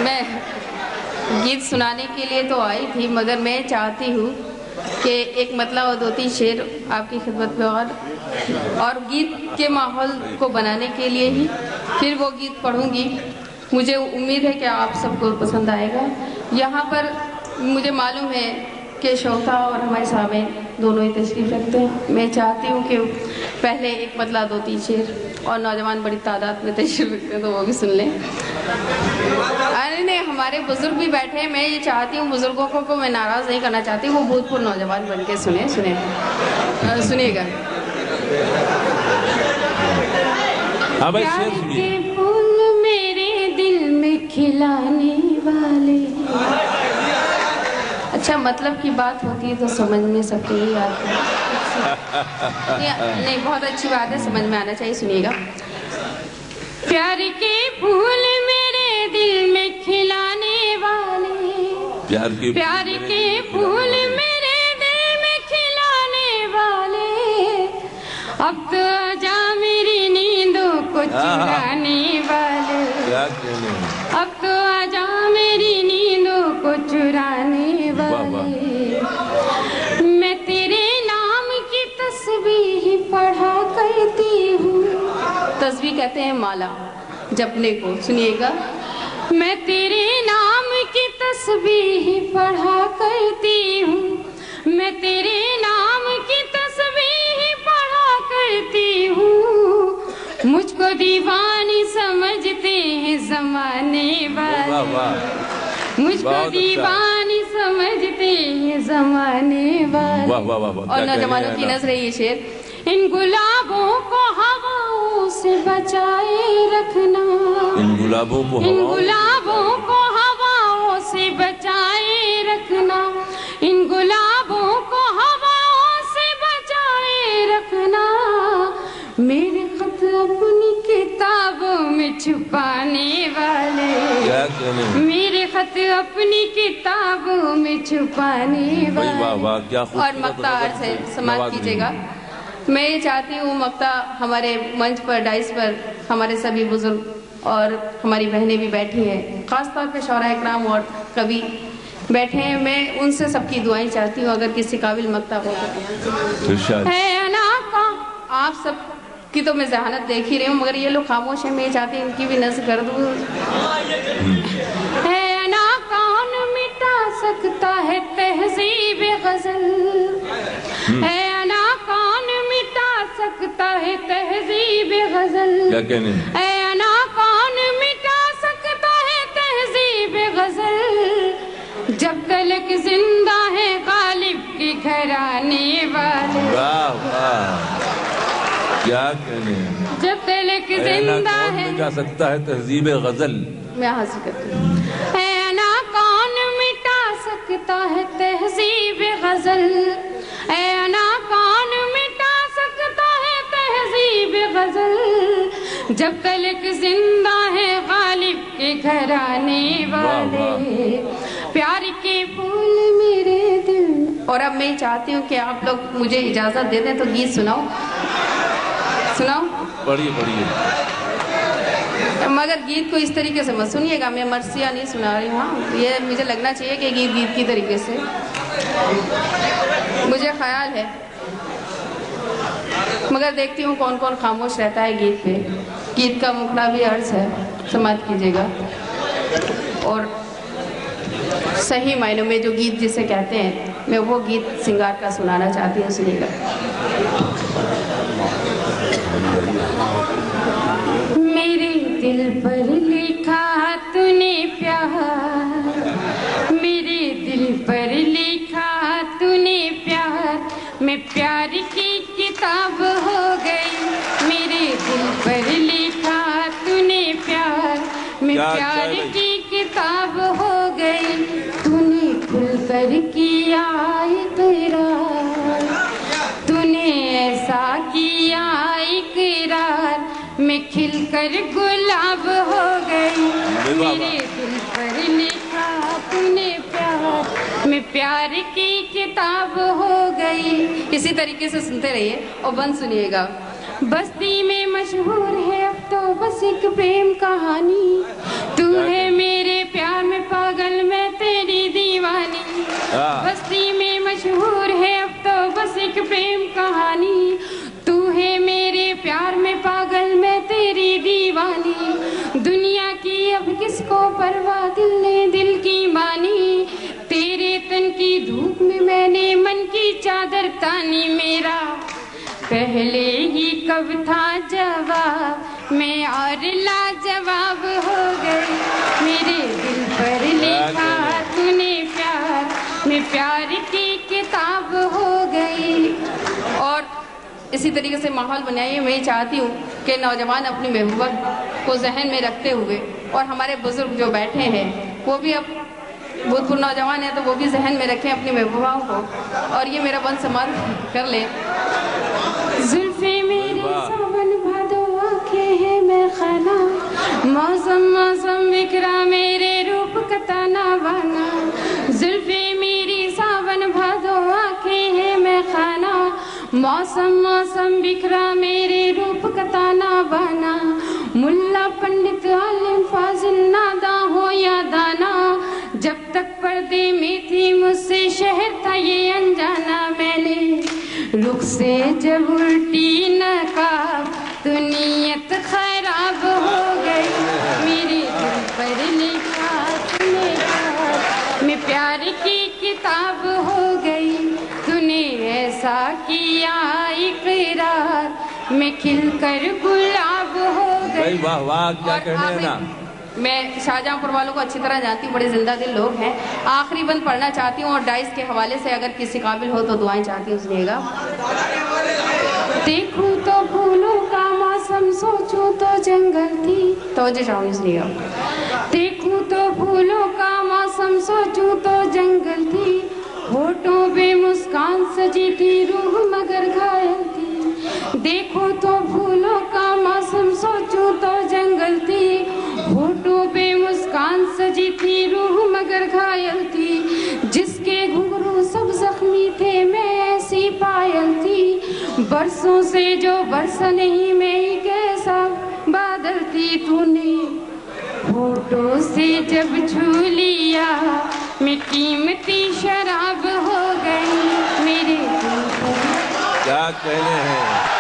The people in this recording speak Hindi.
मैं गीत सुनाने के लिए तो आई थी, मगर मैं चाहती हूँ कि एक मतलब और 2-3 शेर आपकी खिदमत में और गीत के माहौल को बनाने के लिए ही फिर वो गीत पढ़ूंगी। मुझे उम्मीद है कि आप सबको पसंद आएगा। यहाँ पर मुझे मालूम है कि शोता और हमारे सामने दोनों ही तशरीफ रखते हैं। मैं चाहती हूँ कि पहले एक मतलब 2-3 शेर और नौजवान बड़ी तादाद में तशरीफ रखते हैं तो वो भी सुन लें। अरे नहीं, हमारे बुजुर्ग भी बैठे हैं। मैं ये चाहती हूँ बुजुर्गों को मैं नाराज़ नहीं करना चाहती। वो भूतपूर्व नौजवान बन के सुनिएगा। प्यार के फूल मेरे दिल में खिलाने वाले। अच्छा, मतलब की बात होती है तो समझ में सबको ही आता है। नहीं, बहुत अच्छी बात है, समझ में आना चाहिए। सुनिएगा। प्यार के फूल मेरे दिल में खिलाने वाले, प्यार के फूल मेरे दिल में खिलाने वाले, अब तो आजा मेरी नींदों को चुराने वाले, अब तो आजा मेरी नींदों को चुराने वाले। मैं तेरे नाम की तस्बीह पढ़ा करती हूँ। तस्बीह कहते हैं माला जपने को। सुनिएगा। मैं तेरे नाम की तस्बीह पढ़ा करती हूँ, मैं तेरे नाम की तस्बीह पढ़ा करती हूँ। मुझको दीवानी समझते हैं जमाने वाले, मुझको दीवानी समझते हैं जमाने वाले। और नौजवानों की नजर ये शेर। इन गुलाबों को हवाओं से बचाए रखना, इन गुलाबों को हवाओं से बचाए रखना, इन गुलाबों को हवाओं से बचाए रखना। मेरे खत अपनी किताबों में छुपाने वाले, मेरे खत अपनी किताबों में छुपाने वाले। और मक्ता से समाप्त कीजिएगा। मैं ये चाहती हूँ मक्ता हमारे मंच पर, डाइस पर हमारे सभी बुजुर्ग और हमारी बहनें भी बैठी हैं, खासतौर पे शौरा इकराम और कवि बैठे हैं। मैं उनसे सबकी दुआएं चाहती हूँ, अगर किसी काबिल मक्ता हो तो। आप सब की तो मैं जहानत देख ही रही हूँ, मगर ये लोग खामोश हैं। मैं चाहती हूँ इनकी भी नज़र कर दूँ। है ना कौन मिटा सकता है तहजीब गजल, है ना कौन मिटा सकता है तहजीब गजल, है ना कौन मिटा सकता है तहजीब गजल। जब तलक जिंदा है गालिब के घराने वाले, क्या कहने हैं। जब तलक जिंदा है मिटा सकता है तहजीब गजल। मैं हासिल करती हूँ। है ना कौन मिटा सकता है तहजीब गजल, है ना कौन मिटा सकता है तहजीब गजल। जब तलक जिंदा है गालिब के घराने वाले, प्यार के फूल मेरे दिल। और अब मैं चाहती हूँ कि आप लोग मुझे इजाजत दे दें तो गीत सुनाओ। पढ़िए। मगर गीत को इस तरीके से मत सुनिएगा। मैं मर्सिया नहीं सुना रही हूँ। ये मुझे लगना चाहिए कि गीत की तरीके से, मुझे ख्याल है। मगर देखती हूँ कौन कौन खामोश रहता है गीत पे। गीत का मुखड़ा भी अर्ज है, समाप्त कीजिएगा। और सही मायनों में जो गीत जिसे कहते हैं, मैं वो गीत सिंगार का सुनाना चाहती हूँ। सुनिएगा। मेरे दिल पर लिखा तूने प्यार, मेरे दिल पर लिखा तूने प्यार, मैं प्यार की किताब हो गई। मेरे दिल पर लिखा तूने प्यार, मैं प्यार की किताब हो गई। तूने खुलकर किया इकरार, तूने ऐसा किया इकरार, मैं खिलकर गुलाब हो गई। मेरे दिल पर लिखा तूने प्यार, मैं प्यार की किताब हो गई। इसी तरीके से सुनते रहिए और बंद सुनिएगा। बस्ती में मशहूर है अब तो बस एक प्रेम कहानी, तू है मेरे प्यार किसको परवाह, दिल ने दिल की मानी। तेरे तन की धूप में मैंने मन की चादर तानी। मेरा पहले ही कब था जवाब, मैं और लाजवाब हो गई। मेरे दिल पर लिखा तूने प्यार, मैं प्यार की किताब हो गई। और इसी तरीके से माहौल बनाइए। मैं चाहती हूँ कि नौजवान अपनी महबूबा को जहन में रखते हुए, और हमारे बुजुर्ग जो बैठे हैं वो भी अब भूतपूर्व नौजवान है तो वो भी जहन में रखें अपनी महबूबाओं को। और ये मेरा बंद समाज कर ले। जुल्फे मेरे सावन भादो आंखें हैं मैं खाना, मौसम मौसम बिखरा मेरे रूप का ताना बाना। जुल्फे मेरी सावन भादो आंखें हैं मैं खाना, मौसम मौसम बिखरा मेरे रूप का ताना बाना। मुल्ला पंडित आलिम फाजिल नादा हो या दाना, जब तक पर्दे में थी मुझसे शहर था ये अनजाना। मैंने रुख से जब उल्टी नकाब तो नीयत खराब हो गई। मेरे दिल पर लिखा तूने प्यार, मैं प्यार की किताब हो गई। तूने ऐसा किया इकरार, मैं खिलकर गुलाब हो गई। वाह वाह, क्या कहने हैं ना। मैं शाहजहांपुर वालों को अच्छी तरह जानती हूँ, बड़े जिंदा दिल लोग हैं। आखिरी बंद पढ़ना चाहती हूँ और डाइस के हवाले से अगर किसी काबिल हो तो दुआएं चाहती हूँ, सुनिएगा। देखूं तो फूलों का मौसम, सोचूं तो जंगल थी। तवज्जो चाहूंगी, सुनिएगा। देखूं तो फूलों का मौसम, सोचूं तो जंगल थी। होठों पे मुस्कान सजी थी, रूह मगर घायल थी। देखो तो फूलों का मौसम, सोचूं तो जंगल थी। होठों पे मुस्कान सजी थी, रूह मगर घायल थी। जिसके घुंघरू सब जख्मी थे, मैं ऐसी पायल थी। बरसों से जो बरसा नहीं, मैं ही कैसा बादल थी। तूने होठों से जब छू लिया, मैं कीमती शराब हो गई। मेरे दिल पर क्या कहने हैं।